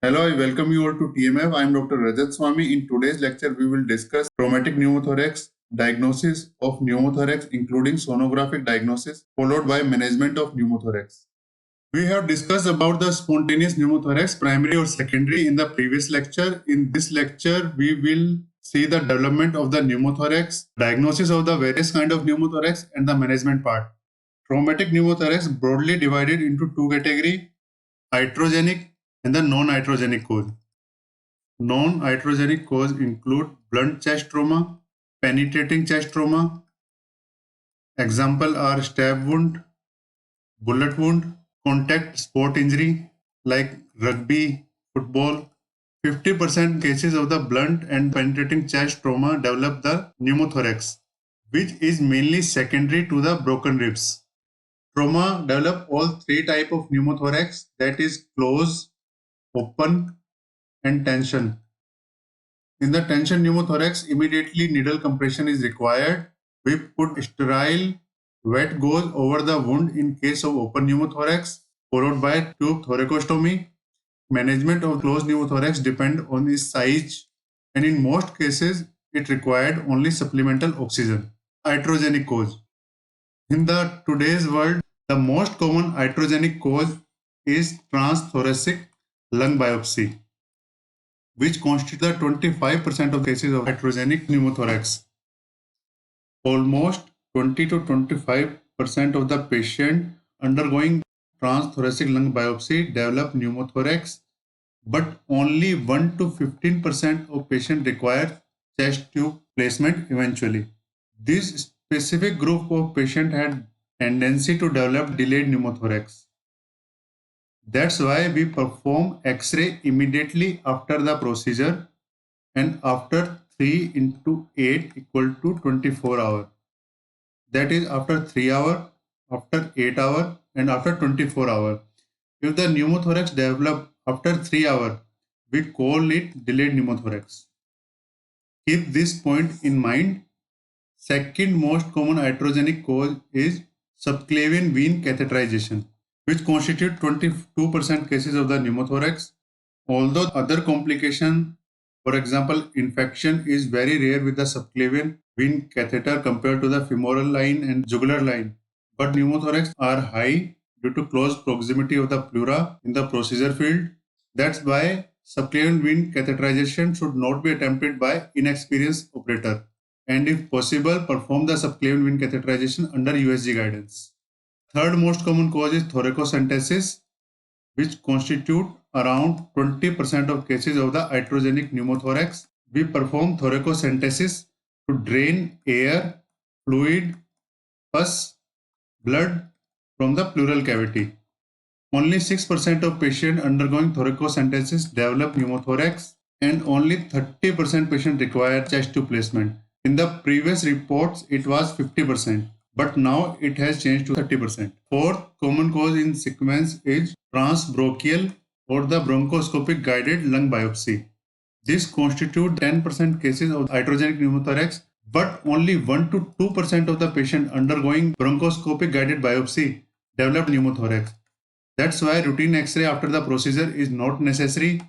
Hello, I welcome you all to TMF. I am Dr. Rajat Swami. In today's lecture, we will discuss traumatic pneumothorax, diagnosis of pneumothorax, including sonographic diagnosis, followed by management of pneumothorax. We have discussed about the spontaneous pneumothorax, primary or secondary, in the previous lecture. In this lecture, we will see the development of the pneumothorax, diagnosis of the various kind of pneumothorax, and the management part. Traumatic pneumothorax broadly divided into two categories: iatrogenic and the non-iatrogenic cause. Non-iatrogenic cause include blunt chest trauma, penetrating chest trauma. Example are stab wound, bullet wound, contact sport injury like rugby, football. 50% cases of the blunt and penetrating chest trauma develop the pneumothorax, which is mainly secondary to the broken ribs. Trauma develop all three types of pneumothorax, that is close, open, and tension. In the tension pneumothorax, immediately needle compression is required. We put sterile wet gauze over the wound in case of open pneumothorax, followed by tube thoracostomy. Management of closed pneumothorax depend on its size, and in most cases, it required only supplemental oxygen. Iatrogenic cause. In the today's world, the most common iatrogenic cause is transthoracic lung biopsy, which constitute the 25% of cases of iatrogenic pneumothorax. Almost 20 to 25% of the patient undergoing transthoracic lung biopsy develop pneumothorax, but only 1 to 15% of patients require chest tube placement eventually. This specific group of patients had tendency to develop delayed pneumothorax. That's why we perform X-ray immediately after the procedure and after 3 into 8 equal to 24 hours. That is after 3 hours, after 8 hours and after 24 hours. If the pneumothorax develop after 3 hours, we call it delayed pneumothorax. Keep this point in mind. Second most common iatrogenic cause is subclavian vein catheterization, which constitute 22% cases of the pneumothorax. Although other complication, for example, infection is very rare with the subclavian vein catheter compared to the femoral line and jugular line, but pneumothorax are high due to close proximity of the pleura in the procedure field. That's why subclavian vein catheterization should not be attempted by inexperienced operator, and if possible, perform the subclavian vein catheterization under USG guidance. Third most common cause is thoracocentesis, which constitute around 20% of cases of the iatrogenic pneumothorax. We perform thoracocentesis to drain air, fluid, pus, blood from the pleural cavity. Only 6% of patients undergoing thoracocentesis develop pneumothorax, and only 30% patients require chest tube placement. In the previous reports, it was 50%, but now it has changed to 30%. Fourth common cause in sequence is transbronchial or the bronchoscopic guided lung biopsy. This constitutes 10% cases of iatrogenic pneumothorax, but only 1 to 2% of the patient undergoing bronchoscopic guided biopsy develop pneumothorax. That's why routine X-ray after the procedure is not necessary.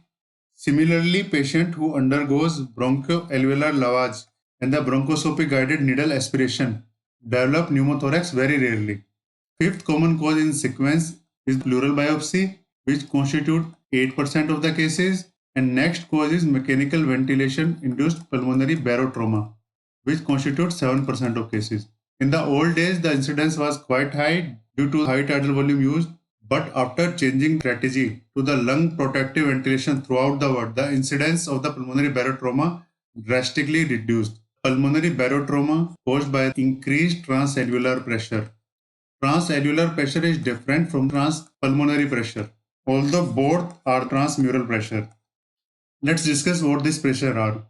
Similarly, patient who undergoes bronchoalveolar lavage and the bronchoscopy guided needle aspiration develop pneumothorax very rarely. Fifth common cause in sequence is pleural biopsy, which constitute 8% of the cases, and next cause is mechanical ventilation induced pulmonary barotrauma, which constitutes 7% of cases. In the old days, the incidence was quite high due to high tidal volume used, but after changing strategy to the lung protective ventilation throughout the world, the incidence of the pulmonary barotrauma drastically reduced. Pulmonary barotrauma caused by increased transalveolar pressure. Transalveolar pressure is different from transpulmonary pressure, although both are transmural pressure. Let's discuss what these pressure are.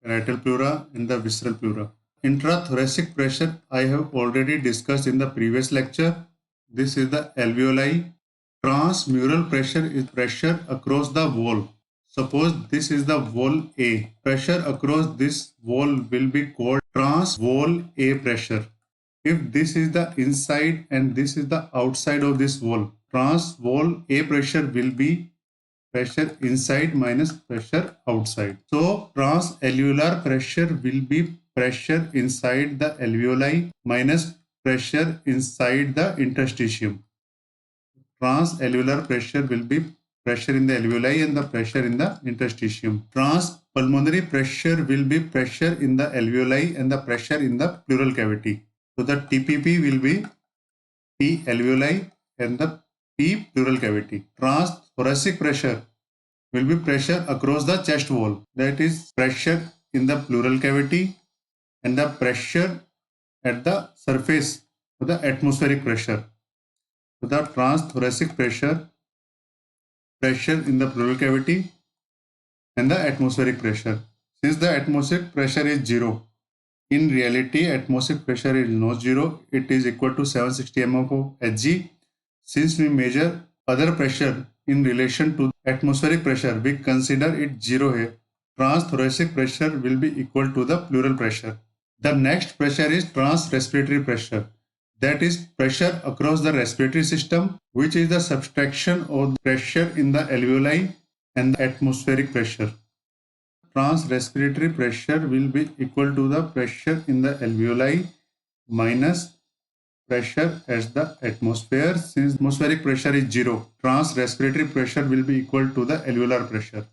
Parietal pleura and the visceral pleura. Intrathoracic pressure I have already discussed in the previous lecture. This is the alveoli. Transmural pressure is pressure across the wall. Suppose this is the wall A. Pressure across this wall will be called transwall A pressure. If this is the inside and this is the outside of this wall, trans wall A pressure will be pressure inside minus pressure outside. So transalveolar pressure will be pressure inside the alveoli minus pressure inside the interstitium. Transalveolar pressure will be pressure in the alveoli and the pressure in the interstitium. Transpulmonary pressure will be pressure in the alveoli and the pressure in the pleural cavity. So the TPP will be P alveoli and the P pleural cavity. Transthoracic pressure will be pressure across the chest wall. That is pressure in the pleural cavity and the pressure at the surface of the atmospheric pressure. So the transthoracic pressure, pressure in the pleural cavity and the atmospheric pressure. Since the atmospheric pressure is zero, in reality atmospheric pressure is not zero, it is equal to 760 mm of Hg. Since we measure other pressure in relation to atmospheric pressure, we consider it zero here. Transthoracic pressure will be equal to the pleural pressure. The next pressure is transrespiratory pressure. That is pressure across the respiratory system, which is the subtraction of the pressure in the alveoli and the atmospheric pressure. Transrespiratory pressure will be equal to the pressure in the alveoli minus pressure at the atmosphere. Since atmospheric pressure is zero, transrespiratory pressure will be equal to the alveolar pressure.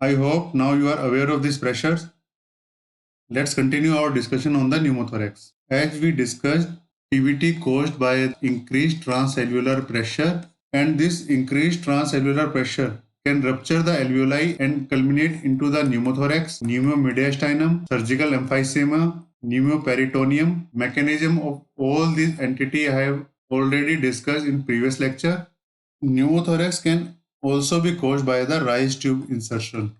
I hope now you are aware of these pressures. Let's continue our discussion on the pneumothorax. As we discussed, PVT caused by increased transalveolar pressure, and this increased transalveolar pressure can rupture the alveoli and culminate into the pneumothorax, pneumomediastinum, surgical emphysema, pneumoperitoneum. Mechanism of all these entities I have already discussed in previous lecture. Pneumothorax can also be caused by the rise tube insertion.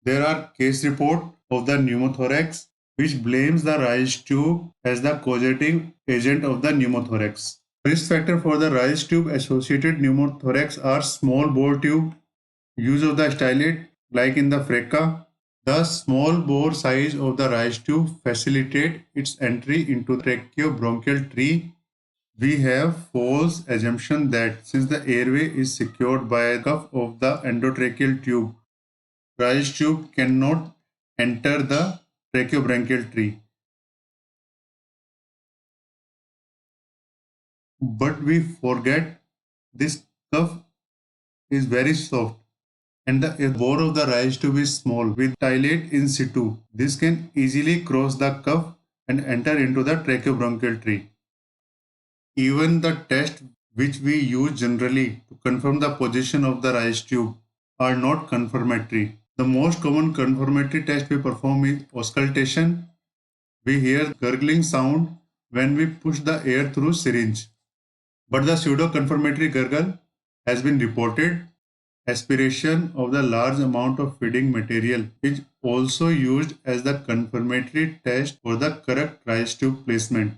There are case reports of the pneumothorax which blames the rise tube as the causative agent of the pneumothorax. Risk factor for the rise tube associated pneumothorax are small bore tube, use of the stylet like in the FRECA. The small bore size of the rise tube facilitate its entry into the tracheobronchial tree. We have false assumption that since the airway is secured by the cuff of the endotracheal tube, rise tube cannot enter the tracheobronchial tree. But we forget this cuff is very soft and the bore of the rise tube is small with stylet in situ. This can easily cross the cuff and enter into the tracheobronchial tree. Even the tests which we use generally to confirm the position of the rise tube are not confirmatory. The most common confirmatory test we perform is auscultation. We hear gurgling sound when we push the air through syringe. But the pseudo-confirmatory gurgle has been reported. Aspiration of the large amount of feeding material is also used as the confirmatory test for the correct rise tube placement.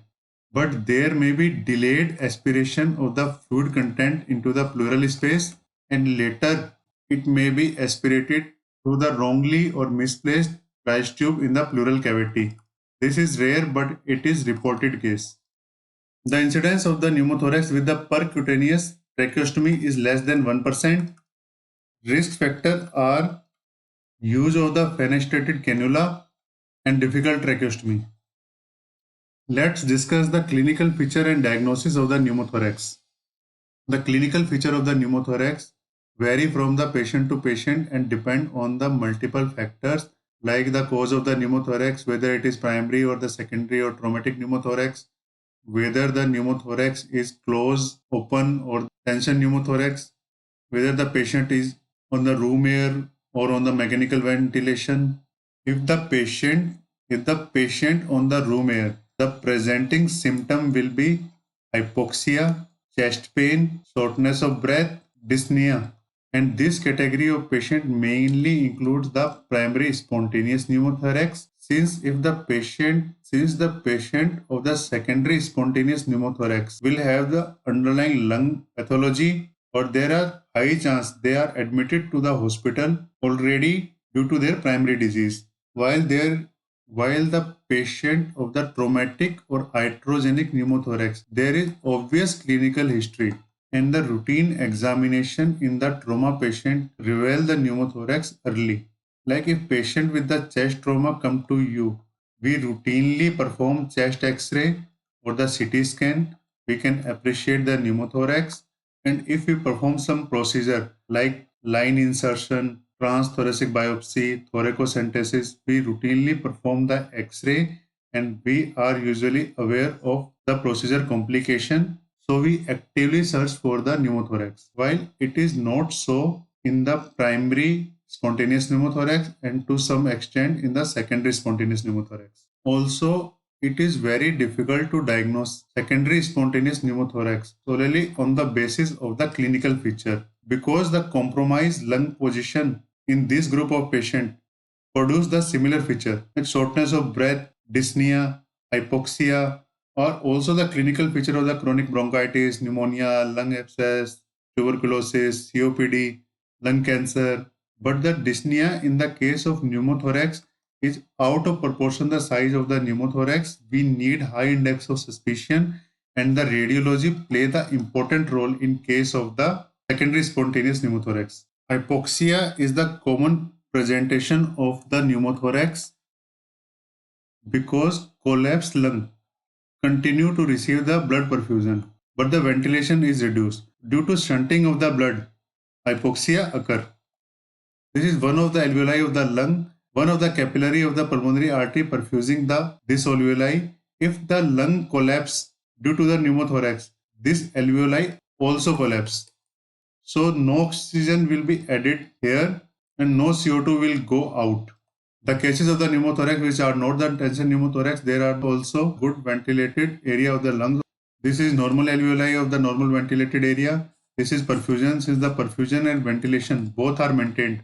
But there may be delayed aspiration of the fluid content into the pleural space, and later it may be aspirated through the wrongly or misplaced rise tube in the pleural cavity. This is rare, but it is reported case. The incidence of the pneumothorax with the percutaneous tracheostomy is less than 1%. Risk factors are use of the fenestrated cannula and difficult tracheostomy. Let's discuss the clinical feature and diagnosis of the pneumothorax. The clinical feature of the pneumothorax vary from the patient to patient and depend on the multiple factors like the cause of the pneumothorax, whether it is primary or the secondary or traumatic pneumothorax, whether the pneumothorax is closed, open or tension pneumothorax, whether the patient is on the room air or on the mechanical ventilation. If the patient on the room air, the presenting symptom will be hypoxia, chest pain, shortness of breath, dyspnea. And this category of patient mainly includes the primary spontaneous pneumothorax. Since the patient of the secondary spontaneous pneumothorax will have the underlying lung pathology, or there are high chance they are admitted to the hospital already due to their primary disease. While the patient of the traumatic or iatrogenic pneumothorax, there is obvious clinical history and the routine examination in the trauma patient reveal the pneumothorax early. Like if patient with the chest trauma come to you, we routinely perform chest X-ray or the CT scan. We can appreciate the pneumothorax, and if we perform some procedure like line insertion, transthoracic biopsy, thoracocentesis, we routinely perform the X-ray, and we are usually aware of the procedure complication, so we actively search for the pneumothorax. While it is not so in the primary spontaneous pneumothorax and to some extent in the secondary spontaneous pneumothorax. Also, it is very difficult to diagnose secondary spontaneous pneumothorax solely on the basis of the clinical feature because the compromised lung position in this group of patients produce the similar feature like shortness of breath, dyspnea, hypoxia, or also the clinical feature of the chronic bronchitis, pneumonia, lung abscess, tuberculosis, COPD, lung cancer. But the dyspnea in the case of pneumothorax is out of proportion the size of the pneumothorax. We need high index of suspicion, and the radiology play the important role in case of the secondary spontaneous pneumothorax. Hypoxia is the common presentation of the pneumothorax because collapsed lung continue to receive the blood perfusion, but the ventilation is reduced. Due to shunting of the blood, hypoxia occur. This is one of the alveoli of the lung, one of the capillary of the pulmonary artery perfusing this alveoli. If the lung collapse due to the pneumothorax, this alveoli also collapse. So no oxygen will be added here and no CO2 will go out. The cases of the pneumothorax which are not the tension pneumothorax, there are also good ventilated area of the lungs. This is normal alveoli of the normal ventilated area. This is perfusion. Since the perfusion and ventilation both are maintained,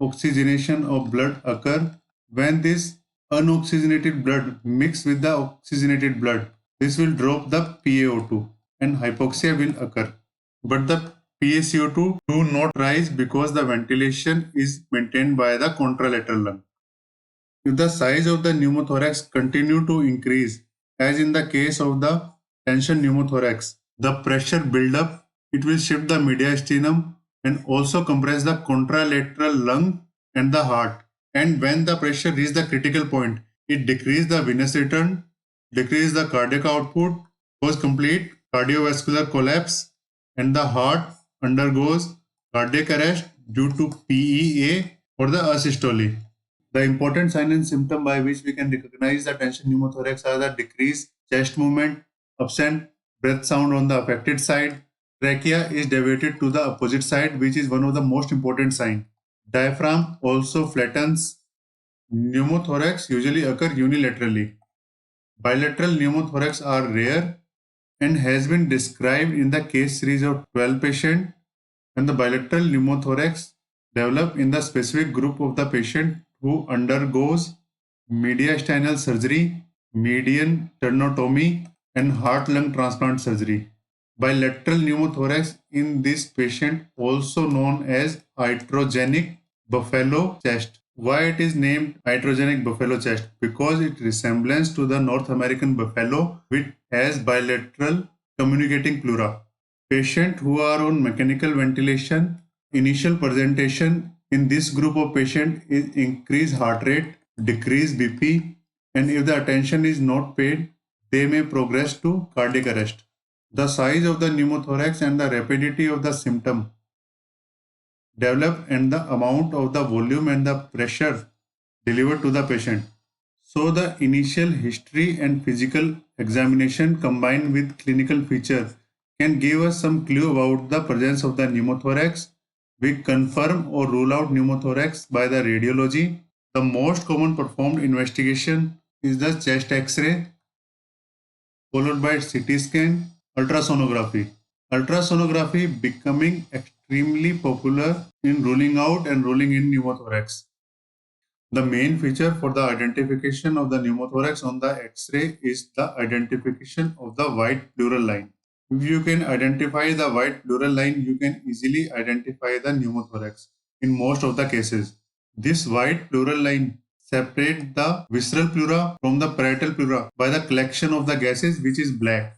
oxygenation of blood occur. When this unoxygenated blood mix with the oxygenated blood, this will drop the PaO2 and hypoxia will occur. But the PaCO2 do not rise because the ventilation is maintained by the contralateral lung. If the size of the pneumothorax continue to increase, as in the case of the tension pneumothorax, the pressure build up, it will shift the mediastinum and also compress the contralateral lung and the heart. And when the pressure reaches the critical point, it decreases the venous return, decreases the cardiac output, cause complete cardiovascular collapse, and the heart undergoes cardiac arrest due to PEA or the asystole. The important sign and symptom by which we can recognize the tension pneumothorax are the decreased chest movement, absent breath sound on the affected side, trachea is deviated to the opposite side, which is one of the most important signs. Diaphragm also flattens. Pneumothorax usually occur unilaterally. Bilateral pneumothorax are rare and has been described in the case series of 12 patients, and the bilateral pneumothorax develop in the specific group of the patient who undergoes mediastinal surgery, median sternotomy, and heart-lung transplant surgery. Bilateral pneumothorax in this patient also known as iatrogenic buffalo chest. Why it is named iatrogenic buffalo chest? Because it resembles to the North American buffalo which has bilateral communicating pleura. Patients who are on mechanical ventilation, initial presentation in this group of patients is increased heart rate, decreased BP, and if the attention is not paid, they may progress to cardiac arrest. The size of the pneumothorax and the rapidity of the symptom develop and the amount of the volume and the pressure delivered to the patient. So the initial history and physical examination combined with clinical feature can give us some clue about the presence of the pneumothorax. We confirm or rule out pneumothorax by the radiology. The most common performed investigation is the chest X-ray, followed by CT scan, ultrasonography. Ultrasonography becoming extremely popular in ruling out and ruling in pneumothorax. The main feature for the identification of the pneumothorax on the X-ray is the identification of the white pleural line. If you can identify the white pleural line, you can easily identify the pneumothorax in most of the cases. This white pleural line separates the visceral pleura from the parietal pleura by the collection of the gases which is black.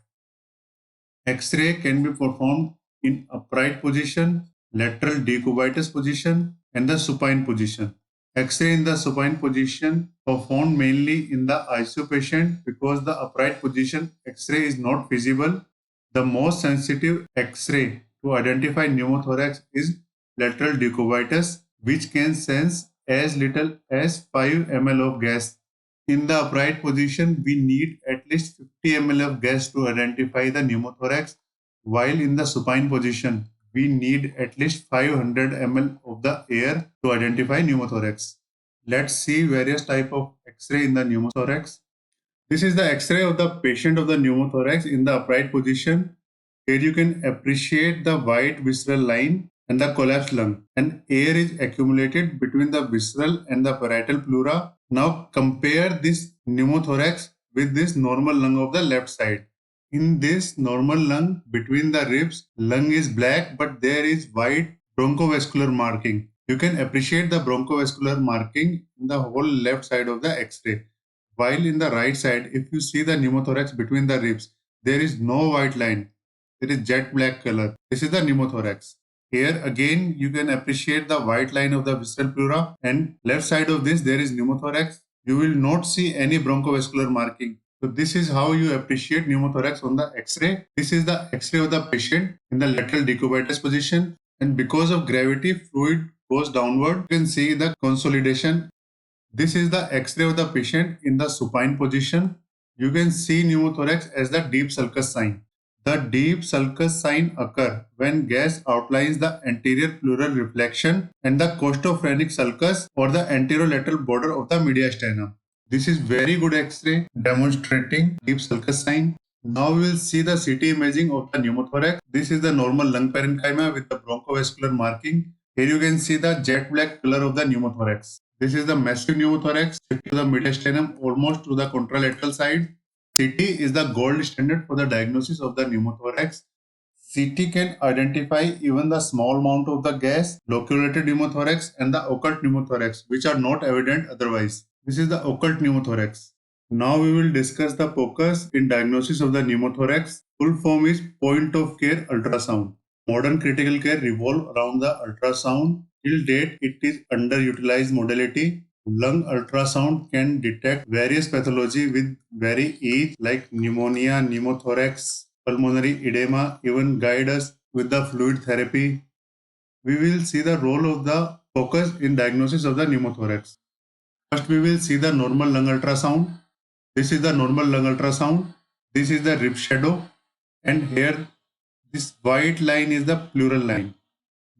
X-ray can be performed in upright position, lateral decubitus position, and the supine position. X-ray in the supine position performed mainly in the ICU patient because the upright position X-ray is not feasible. The most sensitive X-ray to identify pneumothorax is lateral decubitus, which can sense as little as 5 ml of gas. In the upright position, we need at least 50 ml of gas to identify the pneumothorax, while in the supine position, we need at least 500 ml of the air to identify pneumothorax. Let's see various type of X-ray in the pneumothorax. This is the X-ray of the patient of the pneumothorax in the upright position. Here you can appreciate the white visceral line and the collapsed lung, and air is accumulated between the visceral and the parietal pleura. Now compare this pneumothorax with this normal lung of the left side. In this normal lung, between the ribs, lung is black, but there is white bronchovascular marking. You can appreciate the bronchovascular marking in the whole left side of the X-ray. While in the right side, if you see the pneumothorax between the ribs, there is no white line. There is jet black color. This is the pneumothorax. Here again, you can appreciate the white line of the visceral pleura, and left side of this, there is pneumothorax. You will not see any bronchovascular marking. So this is how you appreciate pneumothorax on the X-ray. This is the X-ray of the patient in the lateral decubitus position, and because of gravity, fluid goes downward. You can see the consolidation. This is the X-ray of the patient in the supine position. You can see pneumothorax as the deep sulcus sign. The deep sulcus sign occur when gas outlines the anterior pleural reflection and the costophrenic sulcus or the anterolateral border of the mediastinum. This is very good X-ray demonstrating deep sulcus sign. Now we will see the CT imaging of the pneumothorax. This is the normal lung parenchyma with the bronchovascular marking. Here you can see the jet black color of the pneumothorax. This is the massive pneumothorax to the mediastinum almost to the contralateral side. CT is the gold standard for the diagnosis of the pneumothorax. CT can identify even the small amount of the gas, loculated pneumothorax, and the occult pneumothorax, which are not evident otherwise. This is the occult pneumothorax. Now we will discuss the POCUS in diagnosis of the pneumothorax. Full form is point of care ultrasound. Modern critical care revolve around the ultrasound. Till date, it is underutilized modality. Lung ultrasound can detect various pathology with very ease like pneumonia, pneumothorax, pulmonary edema, even guide us with the fluid therapy. We will see the role of the POCUS in diagnosis of the pneumothorax. First, we will see the normal lung ultrasound. This is the normal lung ultrasound. This is the rib shadow, and here this white line is the pleural line.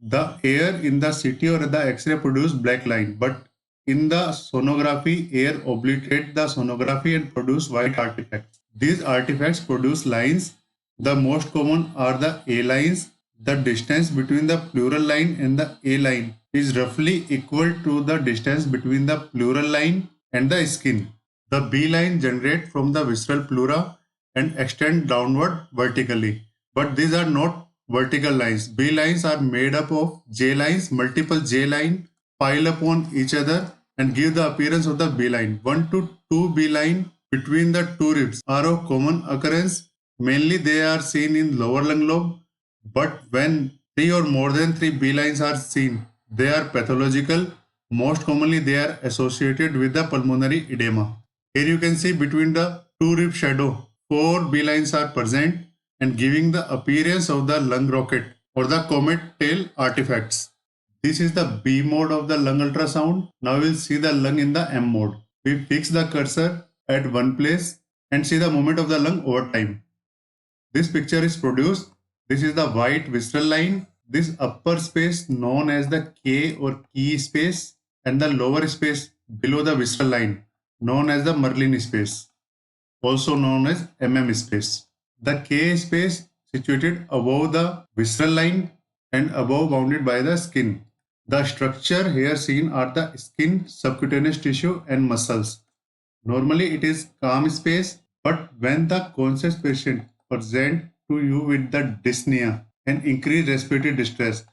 The air in the CT or the X-ray produce black line, but in the sonography, air obliterate the sonography and produce white artifacts. These artifacts produce lines. The most common are the A lines. The distance between the pleural line and the A line is roughly equal to the distance between the pleural line and the skin. The B line generate from the visceral pleura and extend downward vertically. But these are not vertical lines. B lines are made up of J lines, multiple J line pile upon each other and give the appearance of the B line. 1 to 2 B line between the two ribs are of common occurrence. Mainly they are seen in lower lung lobe, but when 3 or more than 3 B lines are seen, they are pathological. Most commonly they are associated with the pulmonary edema. Here you can see between the two rib shadow, 4 B lines are present and giving the appearance of the lung rocket or the comet tail artifacts. This is the B mode of the lung ultrasound. Now we'll see the lung in the M mode. We fix the cursor at one place and see the movement of the lung over time. This picture is produced. This is the white visceral line. This upper space known as the K or key space and the lower space below the visceral line known as the Merlin space, also known as MM space. The K space situated above the visceral line and above bounded by the skin. The structure here seen are the skin, subcutaneous tissue and muscles. Normally it is calm space, but when the conscious patient present to you with the dyspnea and increased respiratory distress,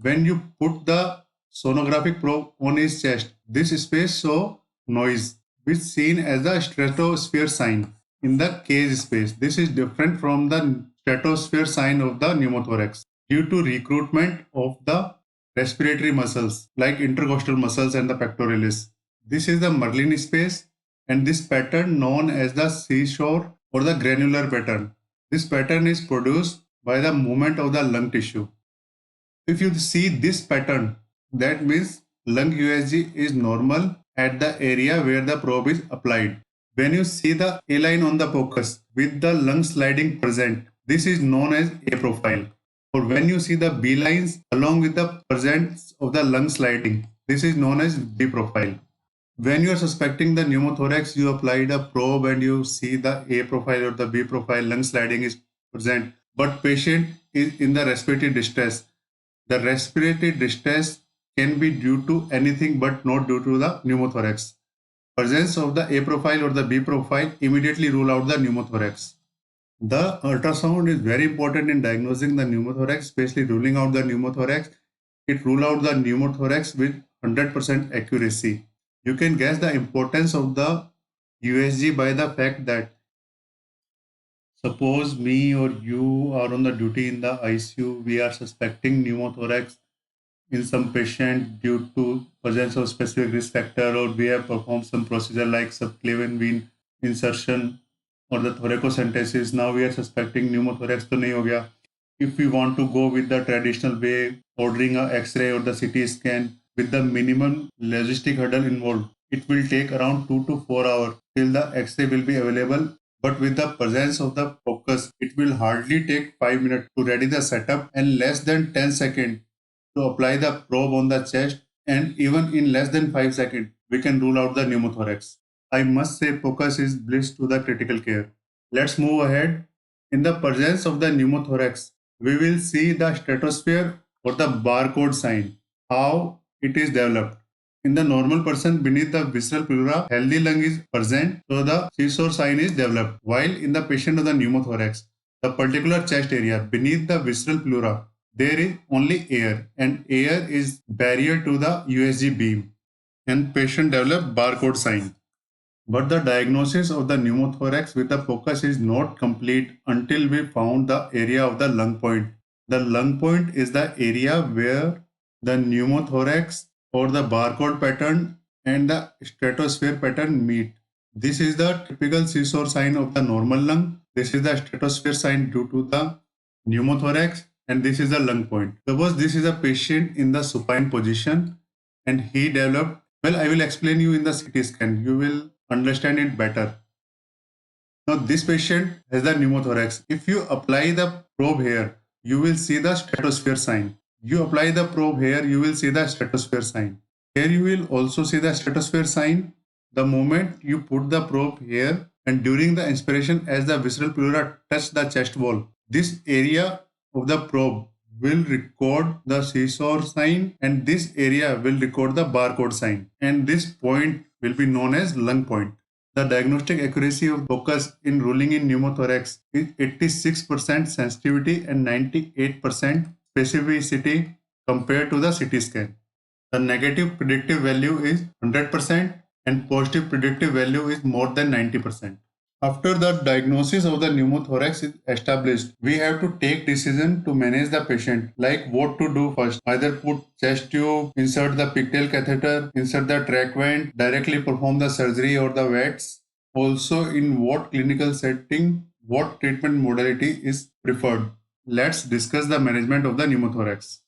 when you put the sonographic probe on his chest, this space show noise, which is seen as the stratosphere sign in the cage space. This is different from the stratosphere sign of the pneumothorax. due to recruitment of the respiratory muscles like intercostal muscles and the pectoralis. This is the Merlin space, and this pattern known as the seashore or the granular pattern. This pattern is produced by the movement of the lung tissue. If you see this pattern, that means lung USG is normal at the area where the probe is applied. When you see the A line on the focus with the lung sliding present, this is known as A profile. Or when you see the B lines along with the presence of the lung sliding, this is known as B profile. When you are suspecting the pneumothorax, you applied a probe and you see the A profile or the B profile, lung sliding is present, but patient is in the respiratory distress. The respiratory distress can be due to anything but not due to the pneumothorax. Presence of the A profile or the B profile immediately rule out the pneumothorax. The ultrasound is very important in diagnosing the pneumothorax, especially ruling out the pneumothorax. It rule out the pneumothorax with 100% accuracy. You can guess the importance of the USG by the fact that suppose me or you are on the duty in the ICU, we are suspecting pneumothorax in some patient due to presence of specific risk factor, or we have performed some procedure like subclavian vein insertion or the thoracocentesis. Now we are suspecting pneumothorax to nahi ho gaya. If we want to go with the traditional way, ordering a X-ray or the CT scan with the minimum logistic hurdle involved, it will take around 2 to 4 hours till the X-ray will be available. But with the presence of the focus, it will hardly take 5 minutes to ready the setup and less than 10 seconds to apply the probe on the chest, and even in less than 5 seconds, we can rule out the pneumothorax. I must say focus is bliss to the critical care. Let's move ahead. In the presence of the pneumothorax, we will see the stratosphere or the barcode sign, how it is developed. In the normal person beneath the visceral pleura, healthy lung is present, so the seashore sign is developed. While in the patient of the pneumothorax, the particular chest area beneath the visceral pleura, there is only air, and air is barrier to the USG beam, and patient develop barcode sign. But the diagnosis of the pneumothorax with the focus is not complete until we found the area of the lung point. The lung point is the area where the pneumothorax or the barcode pattern and the stratosphere pattern meet. This is the typical seashore sign of the normal lung. This is the stratosphere sign due to the pneumothorax, and this is the lung point. Suppose this is a patient in the supine position and he developed, well, I will explain you in the CT scan. You will understand it better. Now this patient has the pneumothorax. If you apply the probe here, you will see the stratosphere sign. You apply the probe here, you will see the stratosphere sign. Here you will also see the stratosphere sign. The moment you put the probe here and during the inspiration as the visceral pleura touch the chest wall, this area of the probe will record the seashore sign, and this area will record the barcode sign, and this point will be known as lung point. The diagnostic accuracy of focus in ruling in pneumothorax is 86% sensitivity and 98% specificity compared to the CT scan. The negative predictive value is 100% and positive predictive value is more than 90%. After the diagnosis of the pneumothorax is established, we have to take decision to manage the patient, like what to do first. Either put chest tube, insert the pigtail catheter, insert the track vent, directly perform the surgery or the VETs. Also, in what clinical setting, what treatment modality is preferred. Let's discuss the management of the pneumothorax.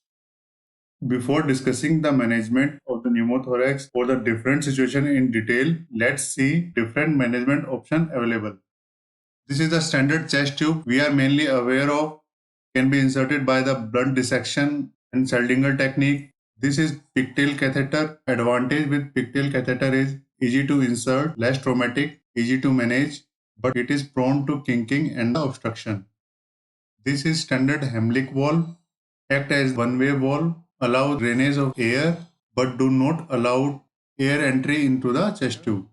Before discussing the management of the pneumothorax for the different situation in detail, let's see different management option available. This is the standard chest tube we are mainly aware of, can be inserted by the blunt dissection and Seldinger technique. This is pigtail catheter. Advantage with pigtail catheter is easy to insert, less traumatic, easy to manage, but it is prone to kinking and obstruction. This is standard Heimlich valve, act as one-way valve, allow drainage of air but do not allow air entry into the chest tube.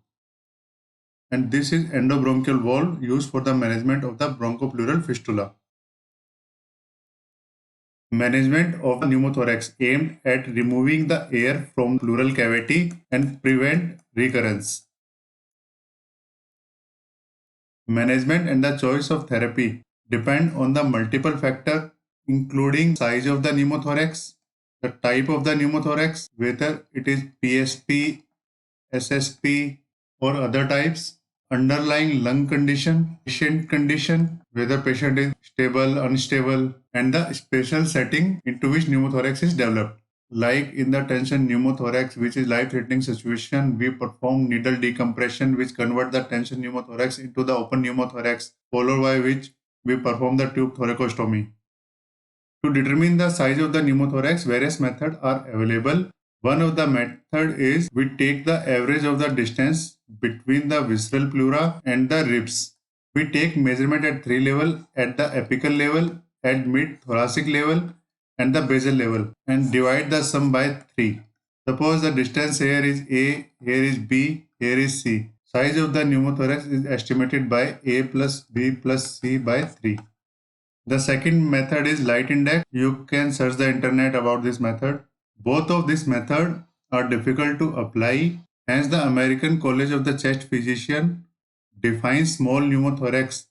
And this is endobronchial valve used for the management of the bronchopleural fistula. Management of pneumothorax aimed at removing the air from pleural cavity and prevent recurrence. Management and the choice of therapy depend on the multiple factors, including size of the pneumothorax, the type of the pneumothorax, whether it is PSP, SSP, or other types, underlying lung condition, patient condition, whether patient is stable, unstable, and the special setting into which pneumothorax is developed. Like in the tension pneumothorax, which is life-threatening situation, we perform needle decompression, which convert the tension pneumothorax into the open pneumothorax, followed by which we perform the tube thoracostomy. To determine the size of the pneumothorax, various methods are available. One of the method is we take the average of the distance between the visceral pleura and the ribs. We take measurement at three levels, at the apical level, at mid-thoracic level, and the basal level, and divide the sum by 3. Suppose the distance here is A, here is B, here is C. Size of the pneumothorax is estimated by A plus B plus C by 3. The second method is light index. You can search the internet about this method. Both of these methods are difficult to apply. Hence, the American College of the Chest Physician defines small pneumothorax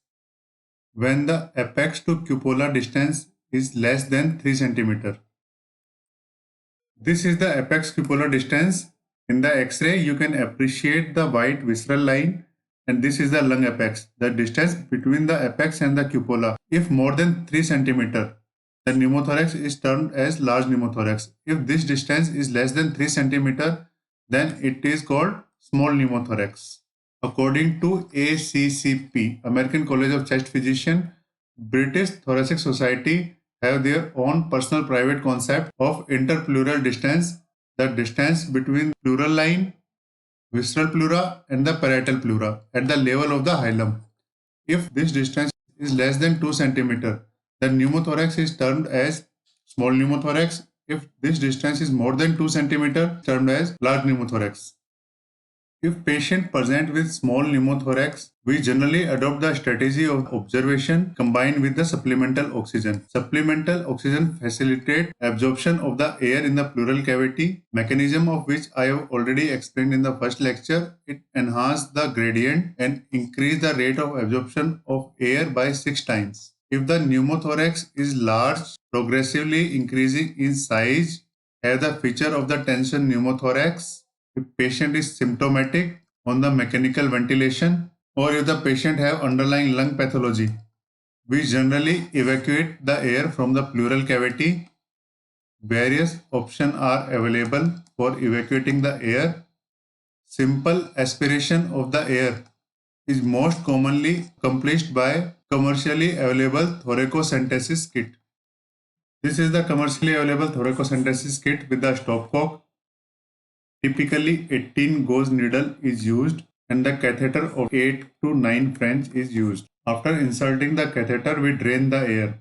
when the apex to cupola distance is less than 3 cm. This is the apex cupola distance. In the X-ray, you can appreciate the white visceral line, and this is the lung apex, the distance between the apex and the cupola. If more than 3 cm, the pneumothorax is termed as large pneumothorax. If this distance is less than 3 cm, then it is called small pneumothorax. According to ACCP, American College of Chest Physician, British Thoracic Society have their own personal private concept of interpleural distance, the distance between pleural line, visceral pleura, and the parietal pleura at the level of the hilum. If this distance is less than 2 cm, the pneumothorax is termed as small pneumothorax. If this distance is more than 2 cm, termed as large pneumothorax. If patient present with small pneumothorax, we generally adopt the strategy of observation combined with the supplemental oxygen. Supplemental oxygen facilitates absorption of the air in the pleural cavity, mechanism of which I have already explained in the first lecture. It enhances the gradient and increase the rate of absorption of air by 6 times. If the pneumothorax is large, progressively increasing in size, have the feature of the tension pneumothorax, if patient is symptomatic on the mechanical ventilation, or if the patient have underlying lung pathology, we generally evacuate the air from the pleural cavity. Various options are available for evacuating the air. Simple aspiration of the air is most commonly accomplished by commercially available thoracocentesis kit. This is the commercially available thoracocentesis kit with the stopcock. Typically 18 gauge needle is used and the catheter of 8 to 9 French is used. After inserting the catheter, we drain the air.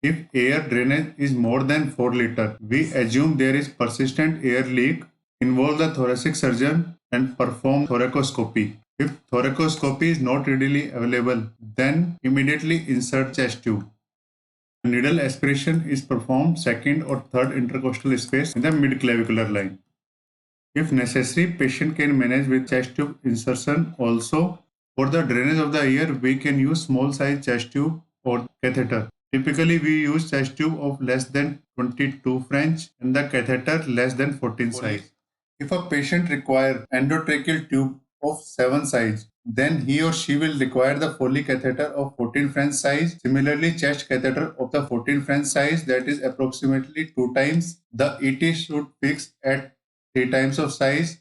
If air drainage is more than 4 liters, we assume there is persistent air leak, involve the thoracic surgeon and perform thoracoscopy. If thoracoscopy is not readily available, then immediately insert chest tube. Needle aspiration is performed second or third intercostal space in the mid-clavicular line. If necessary, patient can manage with chest tube insertion also. For the drainage of the air, we can use small size chest tube or catheter. Typically, we use chest tube of less than 22 French and the catheter less than 14 size. If a patient requires endotracheal tube of 7 size, then he or she will require the Foley catheter of 14 French size. Similarly, chest catheter of the 14 French size, that is approximately 2 times. The ET should fix at 3 times of size,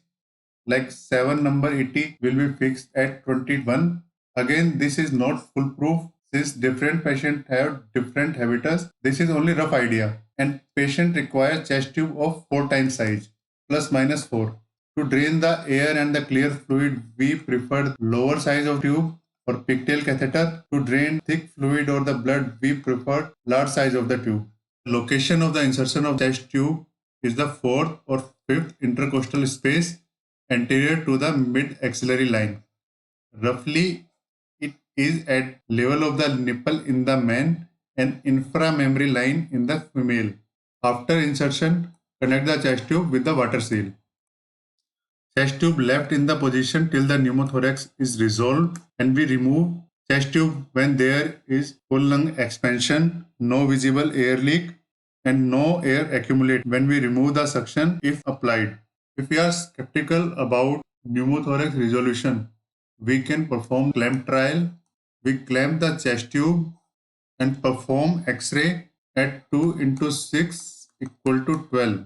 like 7 number 80 will be fixed at 21. Again, this is not foolproof since different patients have different habitus. This is only rough idea, and patient requires chest tube of 4 times size plus minus 4. To drain the air and the clear fluid, we prefer lower size of tube or pigtail catheter. To drain thick fluid or the blood, we prefer large size of the tube. Location of the insertion of chest tube is the 4th or 5th intercostal space anterior to the mid-axillary line. Roughly, it is at level of the nipple in the man and inframammary line in the female. After insertion, connect the chest tube with the water seal. Chest tube left in the position till the pneumothorax is resolved, and we remove chest tube when there is full lung expansion, no visible air leak, and no air accumulate when we remove the suction if applied. If we are skeptical about pneumothorax resolution, we can perform clamp trial. We clamp the chest tube and perform X-ray at 2 into 6 equal to 12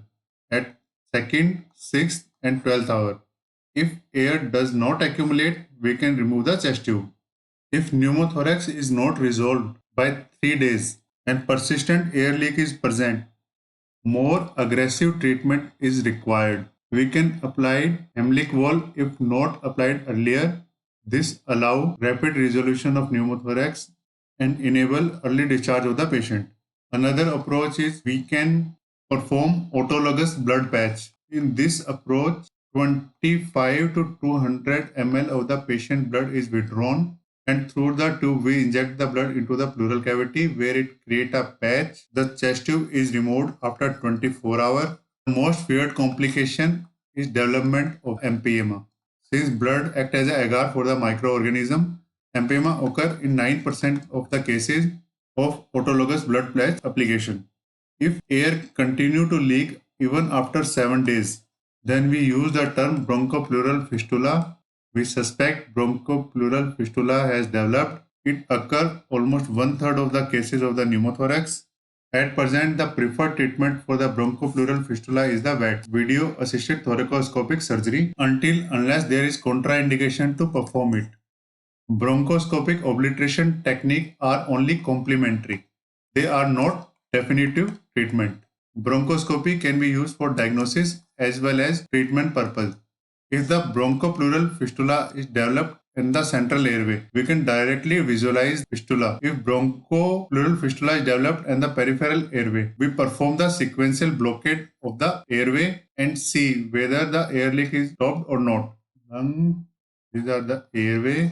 at second, 6th and 12th hour. If air does not accumulate, we can remove the chest tube. If pneumothorax is not resolved by 3 days and persistent air leak is present, more aggressive treatment is required. We can apply Heimlich valve if not applied earlier. This allows rapid resolution of pneumothorax and enable early discharge of the patient. Another approach is we can perform autologous blood patch. In this approach, 25 to 200 ml of the patient blood is withdrawn, and through the tube we inject the blood into the pleural cavity where it creates a patch. The chest tube is removed after 24 hours. The most feared complication is development of empyema. Since blood acts as an agar for the microorganism, empyema occur in 9% of the cases of autologous blood patch application. If air continue to leak even after 7 days, then we use the term bronchopleural fistula. We suspect bronchopleural fistula has developed. It occurs almost 1/3 of the cases of the pneumothorax. At present, the preferred treatment for the bronchopleural fistula is the VATS, video assisted thoracoscopic surgery, unless there is contraindication to perform it. Bronchoscopic obliteration techniques are only complementary. They are not definitive treatment. Bronchoscopy can be used for diagnosis as well as treatment purpose. If the bronchopleural fistula is developed in the central airway, we can directly visualize fistula. If bronchopleural fistula is developed in the peripheral airway, we perform the sequential blockade of the airway and see whether the air leak is stopped or not. These are the airway.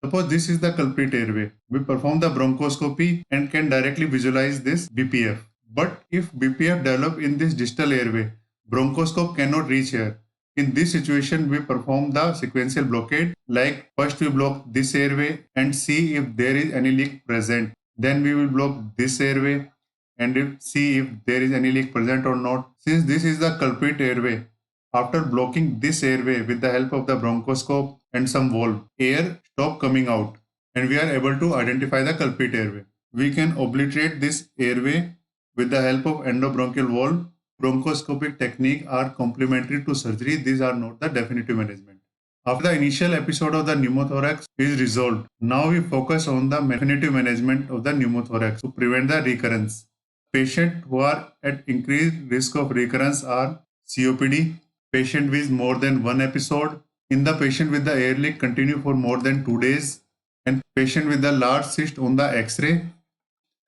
Suppose this is the culprit airway. We perform the bronchoscopy and can directly visualize this BPF. But if BPF develop in this distal airway, bronchoscope cannot reach here. In this situation, we perform the sequential blockade. Like first we block this airway and see if there is any leak present. Then we will block this airway and see if there is any leak present or not. Since this is the culprit airway, after blocking this airway with the help of the bronchoscope and some valve, air stop coming out and we are able to identify the culprit airway. We can obliterate this airway with the help of endobronchial valve. Bronchoscopic techniques are complementary to surgery. These are not the definitive management. After the initial episode of the pneumothorax is resolved, now we focus on the definitive management of the pneumothorax to prevent the recurrence. Patients who are at increased risk of recurrence are COPD, patient with more than one episode, in the patient with the air leak continue for more than 2 days, and patient with a large cyst on the X-ray.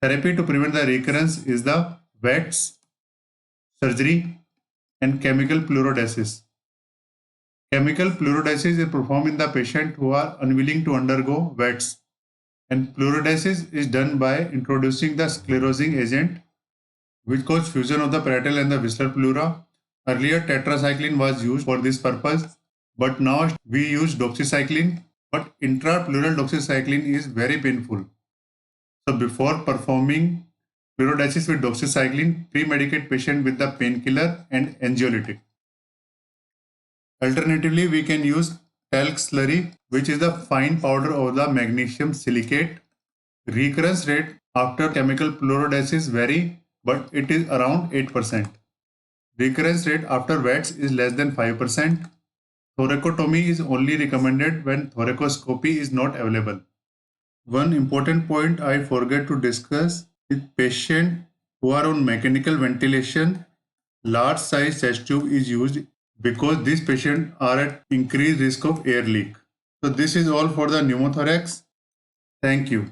Therapy to prevent the recurrence is the VATS, surgery, and chemical fluoridesis. Chemical fluoridesis is performed in the patient who are unwilling to undergo VATS, and fluoridesis is done by introducing the sclerosing agent which causes fusion of the parietal and the visceral pleura. Earlier tetracycline was used for this purpose, but now we use doxycycline, but intrapleural doxycycline is very painful. So before performing fluoridesis with doxycycline, pre-medicate patient with the painkiller and anxiolytic. Alternatively, we can use talc slurry, which is the fine powder of the magnesium silicate. Recurrence rate after chemical fluoridesis vary, but it is around 8%. Recurrence rate after VATS is less than 5%. Thoracotomy is only recommended when thoracoscopy is not available. One important point I forget to discuss is patients who are on mechanical ventilation, large size chest tube is used because these patients are at increased risk of air leak. So this is all for the pneumothorax. Thank you.